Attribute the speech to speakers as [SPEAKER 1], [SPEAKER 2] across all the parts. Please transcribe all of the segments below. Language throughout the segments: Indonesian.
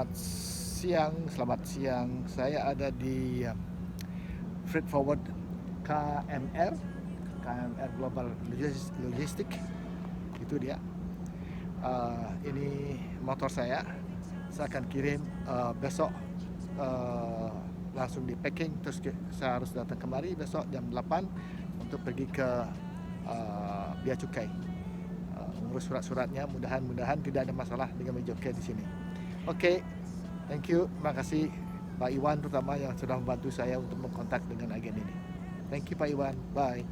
[SPEAKER 1] Selamat siang. Saya ada di Freight Forward KMR Global Logistik. Itu dia. Ini motor saya akan kirim besok, langsung di packing. Terus saya harus datang kemari besok jam 8 untuk pergi ke Bea Cukai, ngurus surat-suratnya. Mudahan tidak ada masalah dengan Bea Cukai di sini. Oke, thank you. Terima kasih Pak Iwan terutama yang sudah membantu saya untuk mengkontak dengan agen ini. Thank you Pak Iwan. Bye.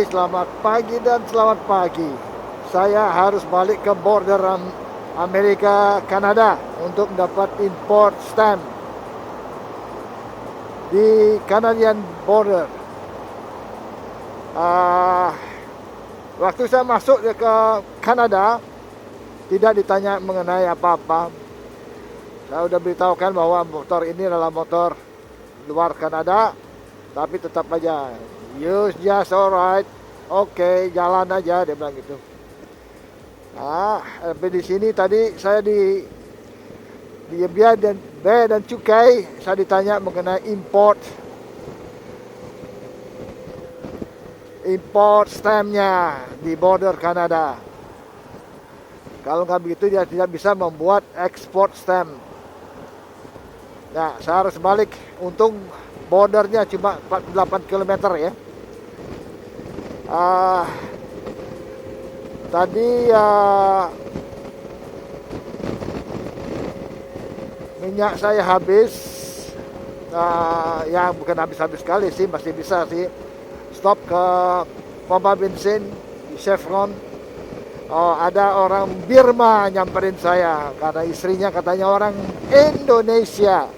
[SPEAKER 1] Selamat pagi dan selamat pagi. Saya harus balik ke border Amerika Kanada untuk mendapat import stamp di Canadian border. Waktu saya masuk ke Kanada tidak ditanya mengenai apa-apa. Saya sudah beritahukan bahwa motor ini adalah motor luar Kanada, tapi tetap aja use just alright, oke, jalan aja, dia bilang gitu. Tapi di sini tadi saya di Bea dan Cukai, saya ditanya mengenai import stampnya di border Kanada. Kalau nggak begitu dia tidak bisa membuat export stamp. Nah, saya harus balik. Untung bordernya cuma 48 km ya. Tadi minyak saya habis. Ya bukan habis-habis sekali sih, masih bisa sih. Stop ke pompa bensin di Chevron. Ada orang Birma nyamperin saya karena istrinya katanya orang Indonesia.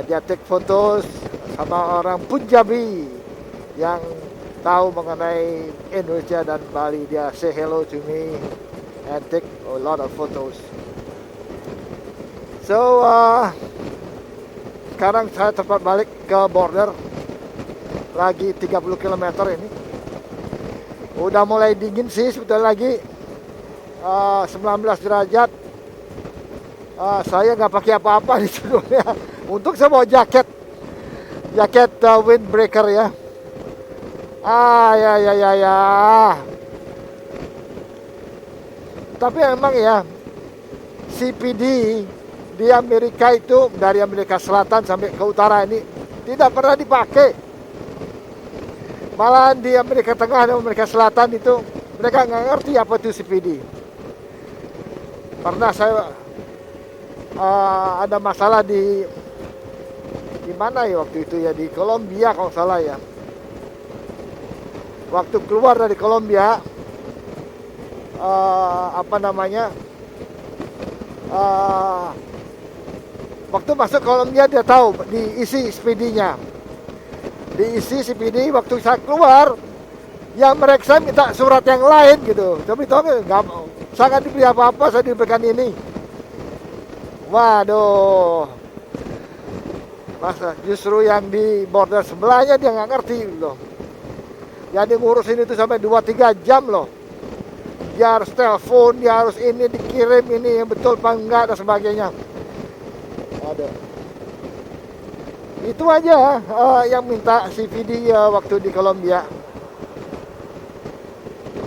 [SPEAKER 1] Dia take fotos sama orang Punjabi yang tahu mengenai Indonesia dan Bali. Dia say hello to me and take a lot of photos. So sekarang saya tepat balik ke border. Lagi 30 km ini. Udah mulai dingin sih sebetulnya lagi 19 derajat. Saya nggak pakai apa-apa di sebelumnya. Untuk saya bawa jaket windbreaker ya. Ya. Tapi emang ya CPD di Amerika itu, dari Amerika Selatan sampai ke utara ini tidak pernah dipakai. Malahan di Amerika Tengah dan Amerika Selatan itu mereka nggak ngerti apa itu CPD. Pernah saya ada masalah di mana ya waktu itu ya, di Kolombia kalau salah ya. Waktu keluar dari Kolombia, waktu masuk Kolombia dia tahu diisi CPD-nya. Diisi CPD, waktu saya keluar yang mereka minta surat yang lain gitu. Tapi tahu nggak, saya nggak diberi apa-apa, saya diberikan ini. Waduh, masa justru yang di border sebelahnya dia nggak ngerti loh. Jadi ngurusin itu sampai 2-3 jam loh. Dia harus telepon, dia harus ini dikirim ini yang betul apa enggak dan sebagainya. Ada. Itu aja yang minta CVD waktu di Kolombia.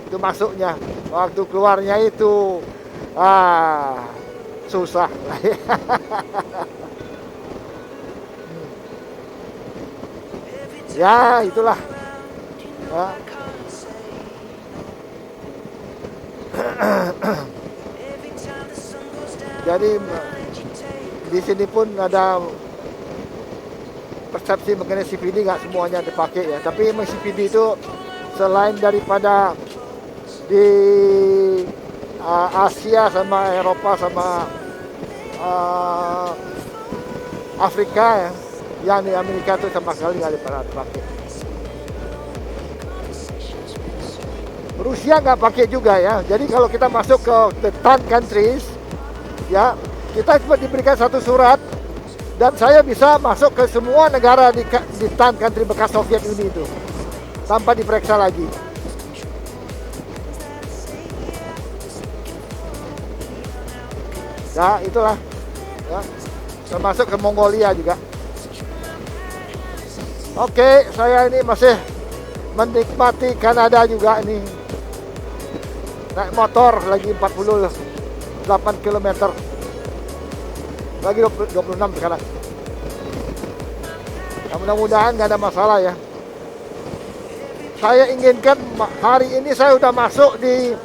[SPEAKER 1] Itu masuknya. Waktu keluarnya itu susah. Ya, itulah. Jadi di sini pun ada persepsi mengenai CPD, nggak semuanya dipakai ya. Tapi memang CPD itu selain daripada di Asia sama Eropa sama Afrika ya, yang di Amerika itu sama sekali nggak pernah dipakai. Rusia nggak pakai juga ya. Jadi kalau kita masuk ke the 10 countries ya, kita cuma diberikan satu surat dan saya bisa masuk ke semua negara di 10 country bekas Soviet Uni itu.
[SPEAKER 2] tanpa diperiksa lagi. Ya itulah ya, termasuk ke Mongolia juga. Oke, saya ini masih menikmati Kanada juga ini. Naik motor lagi 48 km. Lagi 26 sekarang. Ya, mudah-mudahan nggak ada masalah ya. Saya inginkan hari ini saya udah masuk di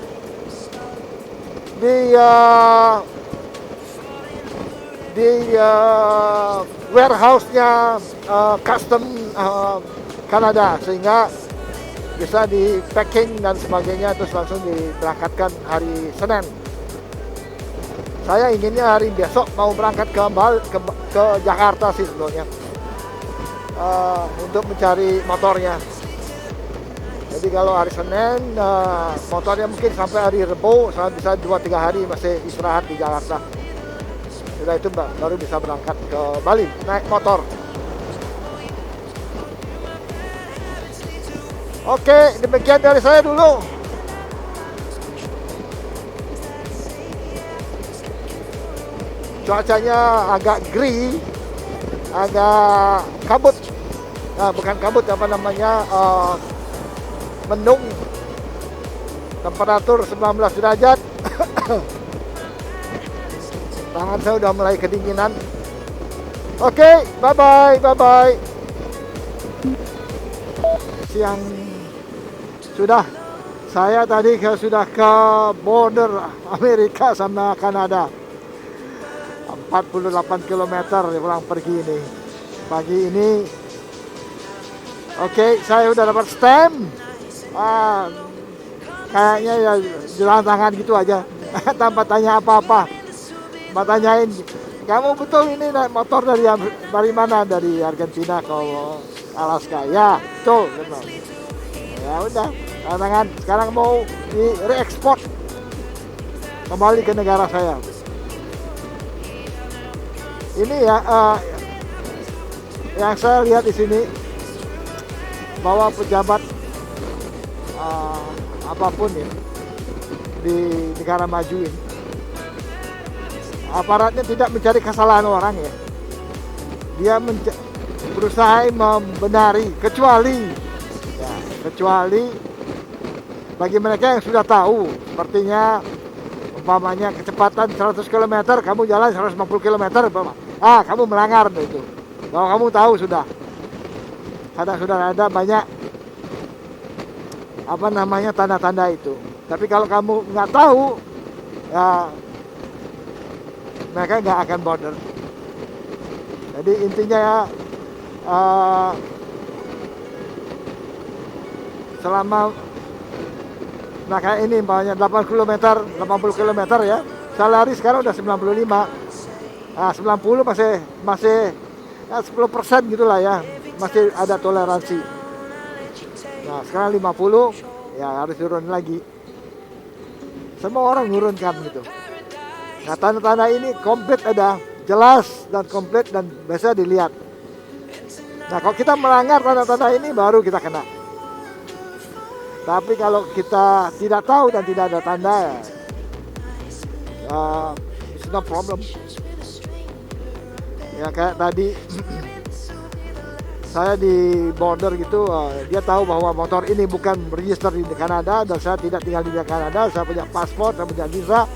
[SPEAKER 2] warehouse-nya custom Kanada, sehingga bisa di packing dan sebagainya, terus langsung diberangkatkan hari Senin. Saya inginnya hari besok mau berangkat ke Jakarta sih sebetulnya, untuk mencari motornya. Jadi kalau hari Senin motornya mungkin sampai hari Rebo, saya bisa 2-3 hari masih istirahat di Jakarta. Sudah itu baru bisa berangkat ke Bali naik motor. Oke, demikian dari saya dulu. Cuacanya agak gray, agak kabut. Nah, bukan kabut, apa namanya, mendung. Temperatur 19 derajat. Tangan saya udah mulai kedinginan. Oke, bye-bye. Siang sudah, saya tadi sudah ke border Amerika sama Kanada. 48 km pulang pergi ini. Pagi ini. Oke, saya udah dapat stamp. Kayaknya ya jalan tangan gitu aja. Tanpa tanya apa-apa. Tanyain, kamu betul ini naik motor dari mana? Dari Argentina ke Alaska. Ya, betul. Ya udah, tangan. Sekarang mau di reekspor kembali ke negara saya. Ini ya, yang saya lihat di sini bahwa pejabat apapun ya di negara maju ini, aparatnya tidak mencari kesalahan orang ya. Dia berusaha membenari, kecuali bagi mereka yang sudah tahu, sepertinya umpamanya kecepatan 100 km, kamu jalan 150 km, kamu melanggar itu. Kalau kamu tahu sudah ada banyak apa namanya tanda-tanda itu. Tapi kalau kamu nggak tahu, ya mereka nggak akan border. Jadi intinya ya, selama kayak ini umpamanya 80 km ya, saya lari sekarang udah 95. 90 masih 10% gitulah ya, masih ada toleransi. Nah sekarang 50 ya harus turun lagi. Semua orang nurunkan gitu. Nah tanda-tanda ini komplit, ada jelas dan komplit dan bisa dilihat. Nah kalau kita melanggar tanda-tanda ini baru kita kena. Tapi kalau kita tidak tahu dan tidak ada tanda, it's no problem. Ya kayak tadi saya di border gitu, dia tahu bahwa motor ini bukan register di Kanada dan saya tidak tinggal di Kanada, saya punya paspor, saya punya visa.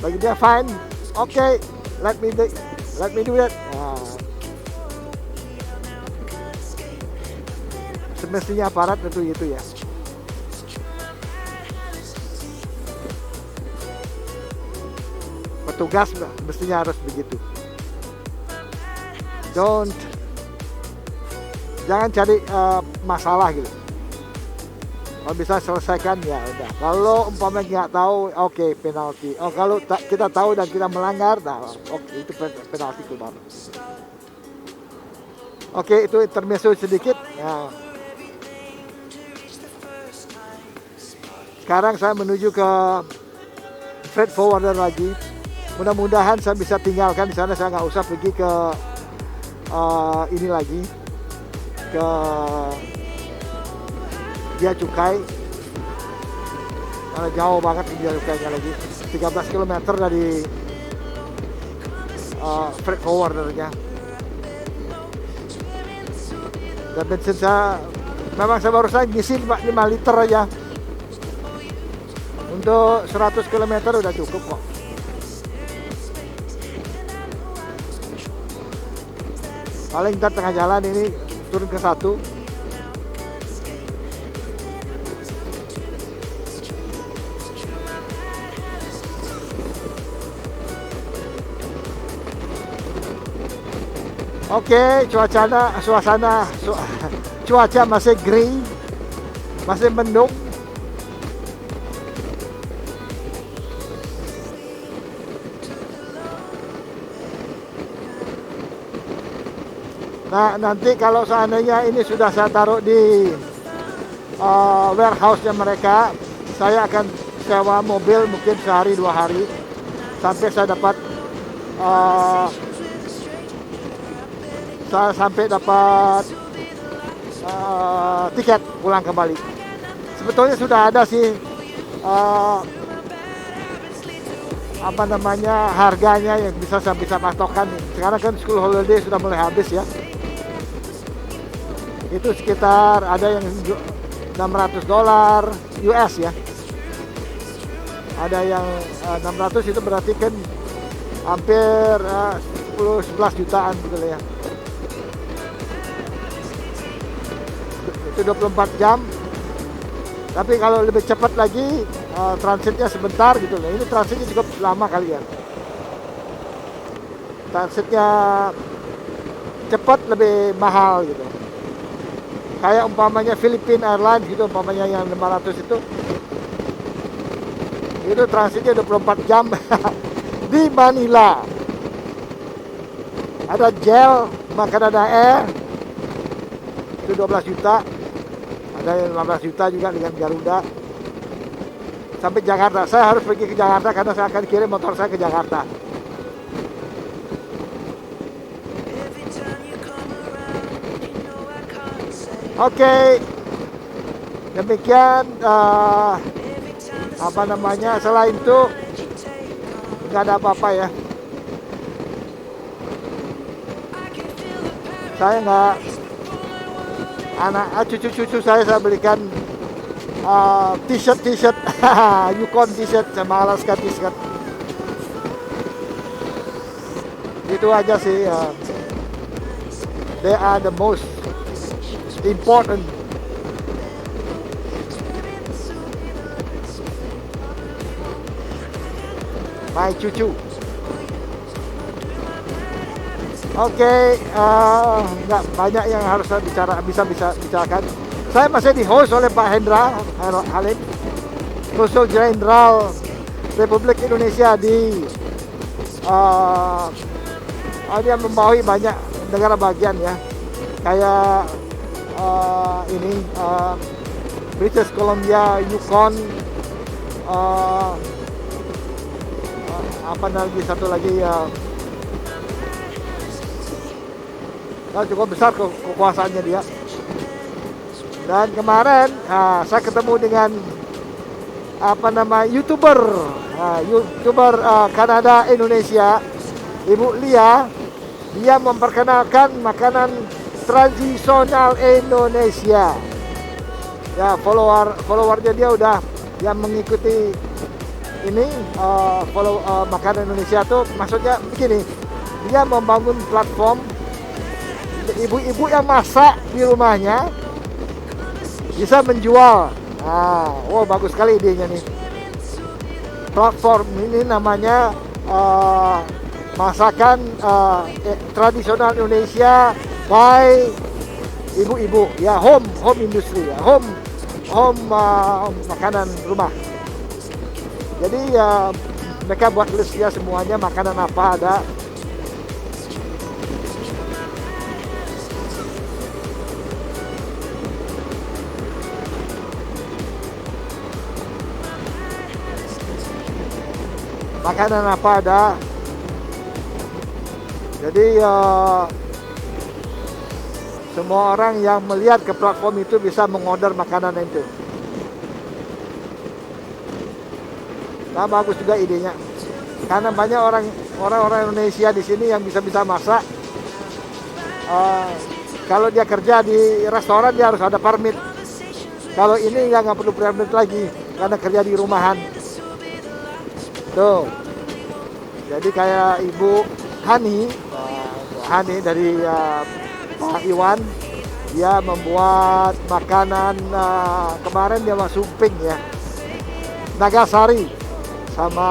[SPEAKER 2] Bagi dia fine, okay, let me do it. Semestinya aparat tentu itu ya. Petugas mestinya harus begitu. Jangan cari masalah gitu. Kalau bisa selesaikan ya udah. Kalau umpamanya nggak tahu, oke, penalti. Oh kalau kita tahu dan kita melanggar, nah oke, itu penalti keluar. Oke, itu intermezzo sedikit. Ya. Sekarang saya menuju ke freight forwarder lagi. Mudah-mudahan saya bisa tinggalkan di sana, saya nggak usah pergi ke ini lagi, ke bea cukai. Karena jauh banget bea cukainya lagi. 13 km dari freight forwardernya. Dan bensin saya memang saya baru saja ngisi 5 liter aja. Untuk 100 km udah cukup kok. Paling ntar tengah jalan ini turun ke 1. Oke, cuaca masih gray, masih mendung. Nah, nanti kalau seandainya ini sudah saya taruh di warehouse-nya mereka, saya akan sewa mobil mungkin sehari 2 hari sampai saya dapat tiket pulang kembali. Sebetulnya sudah ada sih harganya yang bisa saya bisa patokan. Sekarang kan school holiday sudah mulai habis ya. Itu sekitar ada yang $600 US ya. Ada yang 600 itu berarti kan hampir 10-11 jutaan gitu ya. Itu 24 jam. Tapi kalau lebih cepat lagi transitnya sebentar gitu loh. Ini transitnya cukup lama kali ya. Transitnya cepat lebih mahal gitu. Kayak umpamanya Philippine Airlines gitu, umpamanya yang 500 itu transitnya 24 jam di Manila. Ada gel, makan ada air, itu 12 juta. Ada yang 15 juta juga dengan Garuda. Sampai Jakarta, saya harus pergi ke Jakarta karena saya akan kirim motor saya ke Jakarta. Oke, demikian selain itu nggak ada apa-apa ya. Saya nggak, cucu-cucu saya belikan t-shirt Yukon t-shirt sama Alaska t-shirt. Itu aja sih. They are the most important. My cucu. Oke, nggak banyak yang harus saya bisa bicarakan. Saya masih di host oleh Pak Hendra Halim, Konsul Jenderal Republik Indonesia di dia membawahi banyak negara bagian ya, kayak British Columbia, Yukon, satu lagi cukup besar kekuasaannya dia. Dan kemarin saya ketemu dengan YouTuber Kanada Indonesia, Ibu Lia. Dia memperkenalkan makanan tradisional Indonesia. Ya, followernya dia udah yang mengikuti ini makanan Indonesia tuh, maksudnya begini, dia membangun platform ibu-ibu yang masak di rumahnya bisa menjual. Bagus sekali idenya nih. Platform ini namanya masakan tradisional Indonesia by ibu-ibu ya, home industry ya, home makanan rumah. Jadi mereka buat list ya semuanya, makanan apa ada. Makanan apa ada. Jadi semua orang yang melihat ke platform itu bisa mengorder makanan itu. Nah, bagus juga idenya. Karena banyak orang Indonesia di sini yang bisa masak. Kalau dia kerja di restoran dia harus ada permit. Kalau ini ya nggak perlu permit lagi karena kerja di rumahan. Tuh. Jadi kayak Ibu Hani dari Pak Iwan, dia membuat makanan kemarin dia masuk Suping ya, Nagasari sama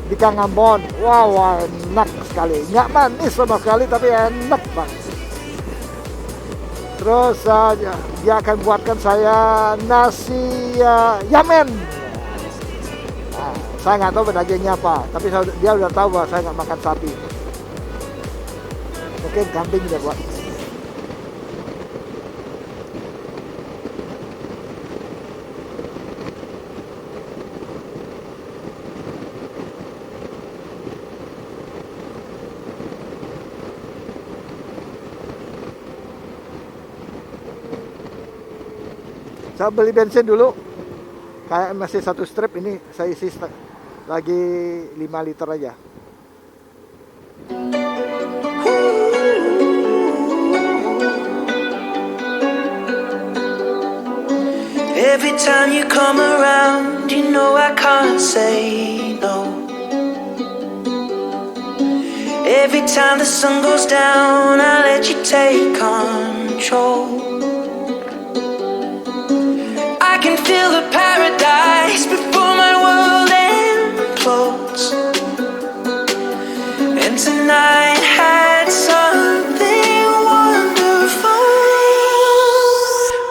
[SPEAKER 2] di Kang Ambon. Wow, enak sekali, nggak manis sama sekali tapi enak banget. Terus dia akan buatkan saya nasi Yamen. Nah, saya nggak tahu dagingnya apa, tapi dia udah tahu bahwa saya nggak makan sapi. Mungkin kambing dia buat. Saya beli bensin dulu, kayak masih satu strip, ini saya isi lagi 5 liter aja.
[SPEAKER 3] Every time you come around, you know I can't say no. Every time the sun goes down, I let you take control. I can feel the paradise before my world implodes. And tonight had something wonderful.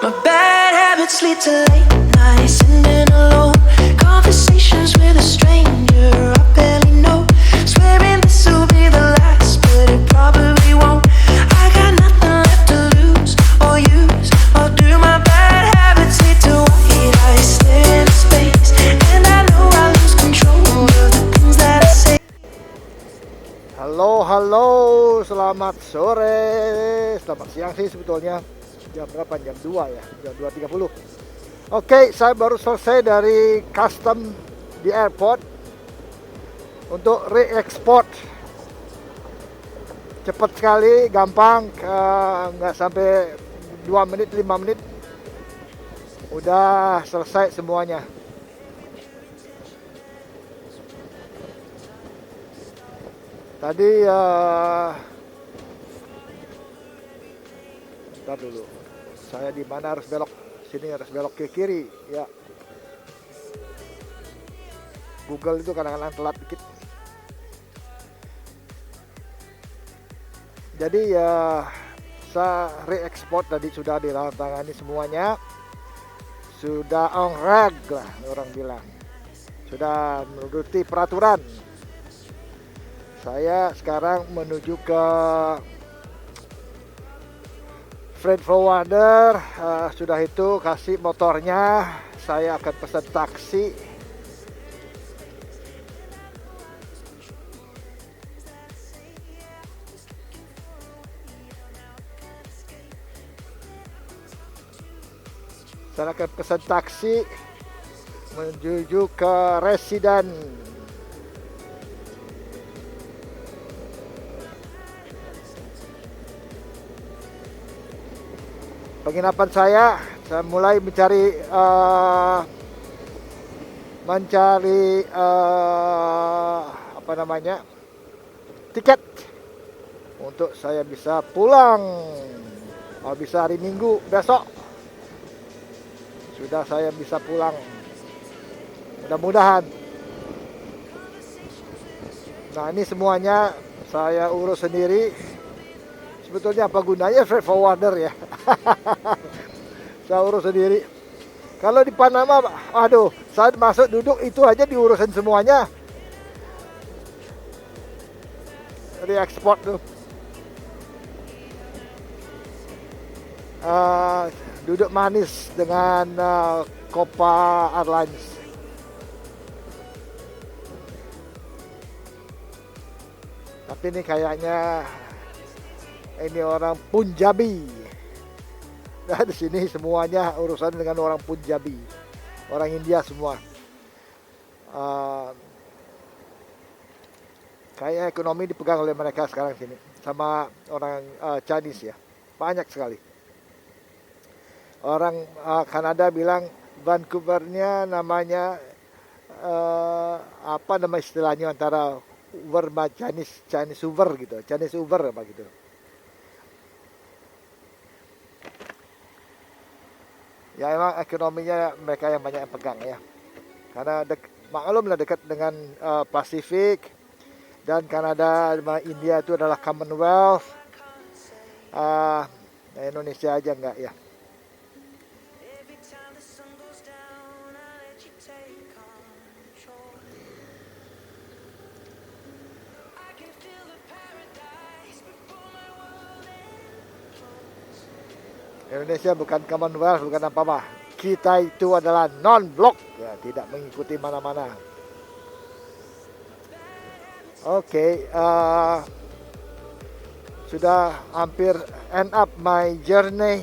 [SPEAKER 3] My bad habits lead to late nights, sitting alone, conversations with a stranger I barely know. Swearing this will be the last, but it probably won't. I got nothing left to lose or use, or do my bad habits lead to white eyes stare into space, and I know I lose control of the things that I say.
[SPEAKER 2] Halo, selamat sore, selamat siang sih sebetulnya. Jam berapa? Jam 2 ya, jam 2.30. Oke, saya baru selesai dari custom di airport untuk re-export. Cepat sekali, gampang, nggak sampai 2 menit, 5 menit udah selesai semuanya. Tadi bentar dulu, saya di mana harus belok? Sini harus belok ke kiri ya. Google itu kadang-kadang telat dikit. Jadi saya re-export tadi sudah ditandatangani semuanya, sudah on reg lah orang bilang, sudah menuruti peraturan. Saya sekarang menuju ke freight forwarder, sudah itu kasih motornya, saya akan pesan taksi. Saya akan pesan taksi menuju ke residen. Penginapan saya mulai mencari tiket untuk saya bisa pulang. Kalau bisa hari Minggu besok sudah saya bisa pulang, mudah-mudahan. Nah, ini semuanya saya urus sendiri. Sebetulnya apa gunanya freight forwarder ya? Saya urus sendiri. Kalau di Panama, aduh, saat masuk duduk itu aja diurusin semuanya. Re-export tuh. Duduk manis dengan Copa Airlines. Tapi ini kayaknya Ini orang Punjabi. Nah, di sini semuanya urusan dengan orang Punjabi, orang India semua. Kayaknya ekonomi dipegang oleh mereka sekarang sini, sama orang Chinese ya, banyak sekali. Orang Kanada bilang Vancouvernya namanya apa nama istilahnya antara Uber Chinese Uber gitu, Chinese Uber apa gitu. Ya emang ekonominya mereka yang banyak yang pegang ya. Karena maklumlah dekat dengan Pasifik, dan Kanada sama India itu adalah Commonwealth. Indonesia aja enggak ya. Indonesia bukan Commonwealth, bukan apa-apa. Kita itu adalah non-blok, ya, tidak mengikuti mana-mana. Oke, sudah hampir end up my journey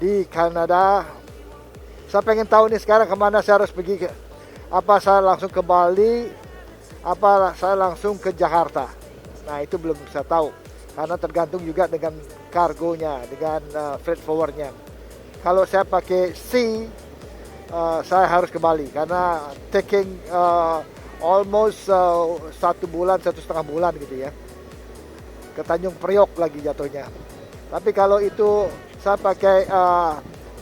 [SPEAKER 2] di Kanada. Saya pengen tahu nih sekarang kemana saya harus pergi. Apa saya langsung ke Bali, apa saya langsung ke Jakarta. Nah itu belum saya tahu, karena tergantung juga dengan kargonya, dengan freight forwardnya. Kalau saya pakai sea, saya harus ke Bali karena taking almost 1 bulan, 1,5 bulan gitu ya. Ke Tanjung Priok lagi jatuhnya. Tapi kalau itu saya pakai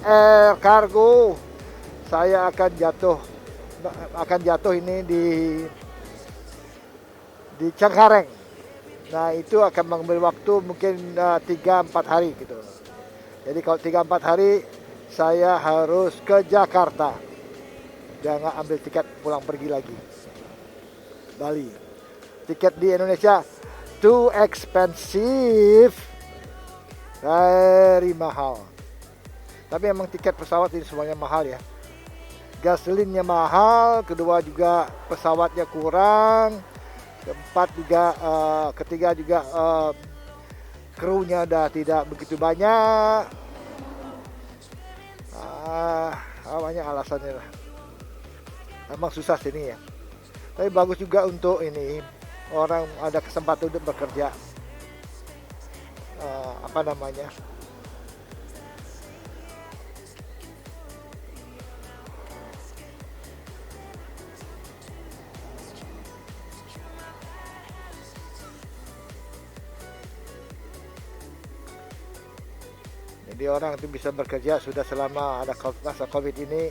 [SPEAKER 2] air kargo, saya akan jatuh ini di Cengkareng. Nah itu akan mengambil waktu mungkin 3-4 hari gitu. Jadi kalau 3-4 hari saya harus ke Jakarta. Jangan ambil tiket pulang pergi lagi. Bali. Tiket di Indonesia too expensive. Very mahal. Tapi emang tiket pesawat ini semuanya mahal ya. Gasolinnya mahal, kedua juga pesawatnya kurang. Ketiga juga krunya udah tidak begitu banyak. Banyak alasannya lah. Emang susah sini ya. Tapi bagus juga untuk ini orang ada kesempatan untuk bekerja. Apa namanya? Jadi orang itu bisa bekerja sudah selama ada masa COVID ini,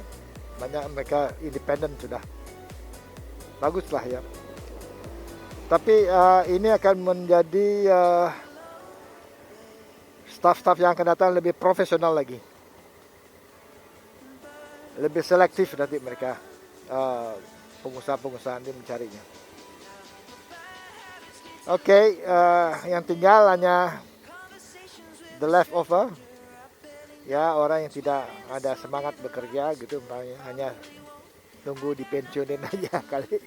[SPEAKER 2] banyak mereka independen sudah. Baguslah ya. Tapi ini akan menjadi staff-staff yang akan datang lebih profesional lagi. Lebih selektif nanti mereka, pengusaha-pengusaha ini mencarinya. Oke, yang tinggal hanya the leftover. Ya, orang yang tidak ada semangat bekerja gitu, hanya tunggu dipensiunin aja kali.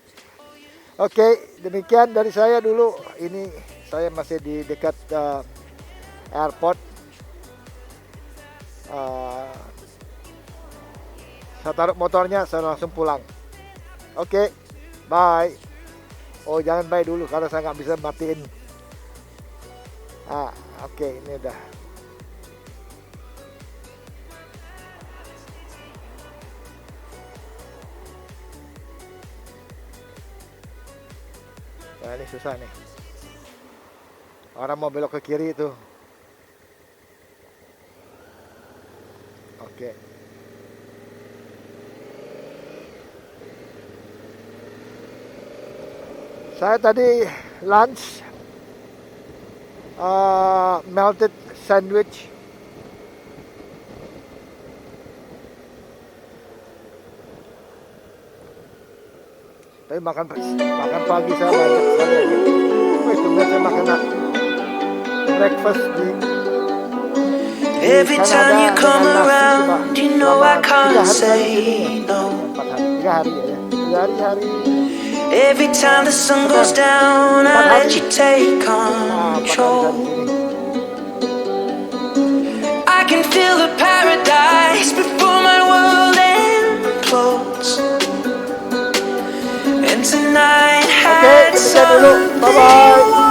[SPEAKER 2] Oke, demikian dari saya dulu. Ini saya masih di dekat airport. Saya taruh motornya, saya langsung pulang. Oke, bye. Oh, jangan bye dulu karena saya nggak bisa matiin. Oke, ini udah. Nah, ini susah nih. Orang mau belok ke kiri itu. Oke. Saya tadi lunch melted sandwich. Tapi makan pagi saya banyak sekali. Itu biasa makan breakfast di
[SPEAKER 3] Every time you come around, you know I can't say no.
[SPEAKER 2] 3 hari ya. 3 hari.
[SPEAKER 3] Every time the sun goes down, I let you take control. I can feel the paradise before my world implodes. And tonight
[SPEAKER 2] Oke,
[SPEAKER 3] had
[SPEAKER 2] sekian dulu.
[SPEAKER 3] something
[SPEAKER 2] Bye-bye.